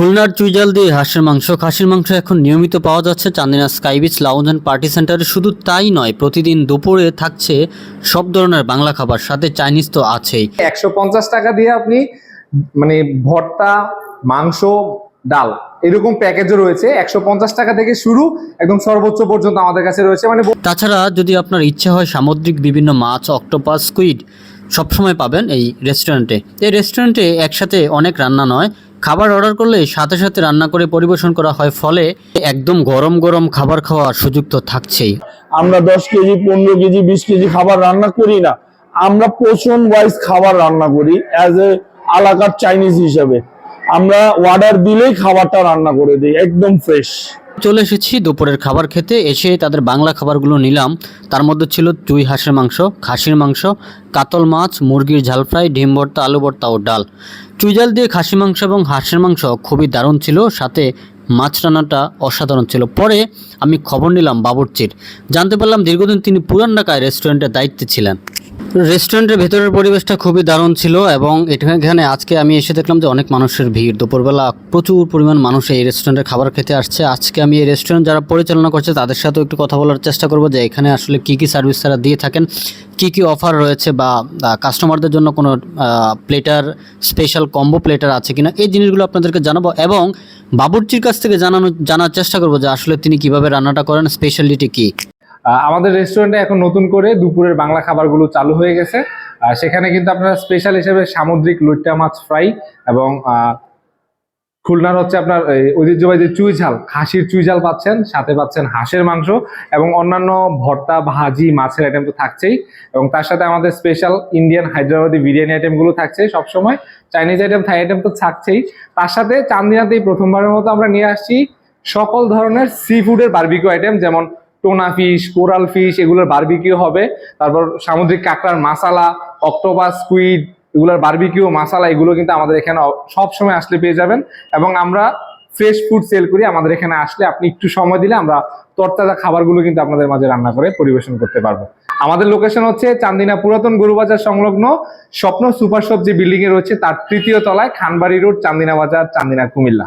খুলনার চুইঝাল দিয়ে হাঁসের মাংস, খাসির মাংস এখন নিয়মিত পাওয়া যাচ্ছে Chandina sky beach lounge and party সেন্টারে। শুধু তাই নয়, প্রতিদিন দুপুরে থাকছে সব ধরনের বাংলা খাবার, সাথে চাইনিজ তো আছেই। 150 টাকা দিয়ে আপনি মানে ভর্তা, মাংস, ডাল এরকম প্যাকেজও রয়েছে। 150 টাকা থেকে শুরু, একদম সর্বোচ্চ পর্যন্ত আমাদের কাছে রয়েছে। মানে তাছাড়া যদি আপনার ইচ্ছে হয় সামুদ্রিক বিভিন্ন মাছ, অক্টোপাস, স্কুইড সবসময় পাবেন এই রেস্টুরেন্টে। এই রেস্টুরেন্টে একসাথে অনেক রান্না নয়, খাবার অর্ডার করলে সাথে সাথে রান্না করে পরিবেশন করা হয়, ফলে একদম গরম গরম খাবার খাওয়ার সুযোগ তো থাকছেই। আমরা 10 কেজি, 15 কেজি, 20 কেজি খাবার রান্না করি না, আমরা পোর্শন ওয়াইজ খাবার রান্না করি অ্যাজ এ আলাকার চাইনিজ হিসেবে। আমরা অর্ডার দিলেই খাবারটা রান্না করে দিই, একদম ফ্রেশ। চলে এসেছি দুপুরের খাবার খেতে। এসে তাদের বাংলা খাবারগুলো নিলাম। তার মধ্যে ছিল চুই হাঁসের মাংস, খাসির মাংস, কাতল মাছ, মুরগির ঝাল ফ্রাই, ডিম ভর্তা, আলু ভর্তা ও ডাল। চুইঝাল দিয়ে খাসি মাংস এবং হাঁসের মাংস খুবই দারুণ ছিল, সাথে মাছ রান্নাটা অসাধারণ ছিল। পরে আমি খবর নিলাম বাবুর্চির, জানতে পারলাম দীর্ঘদিন তিনি পুরান ঢাকায় রেস্টুরেন্টের দায়িত্বে ছিলেন। রেস্টুরেন্টের ভেতরের পরিবেশটা খুবই দারুণ ছিল এবং এখানে আজকে আমি এসে দেখলাম যে অনেক মানুষের ভিড়। দুপুরবেলা প্রচুর পরিমাণ মানুষ এই রেস্টুরেন্টের খাবার খেতে আসছে। আজকে আমি এই রেস্টুরেন্ট যারা পরিচালনা করছে তাদের সাথেও একটু কথা বলার চেষ্টা করব যে এখানে আসলে কী কী সার্ভিস তারা দিয়ে থাকেন, কী কী অফার রয়েছে, বা কাস্টমারদের জন্য কোনো প্লেটার, স্পেশাল কম্বো প্লেটার আছে কিনা, এই জিনিসগুলো আপনাদেরকে জানাবো। এবং বাবুর্চির কাছ থেকে জানার চেষ্টা করব যে আসলে তিনি কিভাবে রান্নাটা করেন, স্পেশালিটি কী। আমাদের রেস্টুরেন্টে এখন নতুন করে দুপুরের বাংলা খাবারগুলো চালু হয়ে গেছে। সেখানে কিন্তু আপনারা স্পেশাল হিসেবে সামুদ্রিক লইট্টা মাছ ফ্রাই এবং খুলনার হচ্ছে আপনার ঐতিহ্যবাহী যে চুই ঝাল, খাসির চুই ঝাল পাচ্ছেন, সাথে পাচ্ছেন হাঁসের মাংস এবং অন্যান্য ভর্তা, ভাজি, মাছের আইটেম তো থাকছেই। এবং তার সাথে আমাদের স্পেশাল ইন্ডিয়ান হায়দ্রাবাদি বিরিয়ানি আইটেমগুলো থাকছে সবসময়, চাইনিজ আইটেম, থাই আইটেম তো থাকছেই। তার সাথে চান্দিনাতেই প্রথমবারের মতো আমরা নিয়ে আসছি সকল ধরনের সি ফুডের বারবিকিউ আইটেম, যেমন টোনা ফিশ, কোরাল ফিশ, এগুলোর বারবিকিউ হবে। তারপর সামুদ্রিক কাঁকড়ার মাসালা, অক্টোপাস, স্কুইড, এগুলোর বারবিকিউ মাসালা, এগুলো কিন্তু আমাদের এখানে সব সময় আসলে পেয়ে যাবেন। এবং আমরা ফ্রেশ ফুড সেল করি। আমাদের এখানে আসলে আপনি একটু সময় দিলে আমরা তরতাজা খাবারগুলো কিন্তু আপনাদের মাঝে রান্না করে পরিবেশন করতে পারবো। আমাদের লোকেশন হচ্ছে চান্দিনা পুরাতন গরুবাজার সংলগ্ন স্বপ্ন সুপার শপ যে বিল্ডিং এ রয়েছে তার 3য় তলায়, খানবাড়ি রোড, চান্দিনা বাজার, চান্দিনা, কুমিল্লা।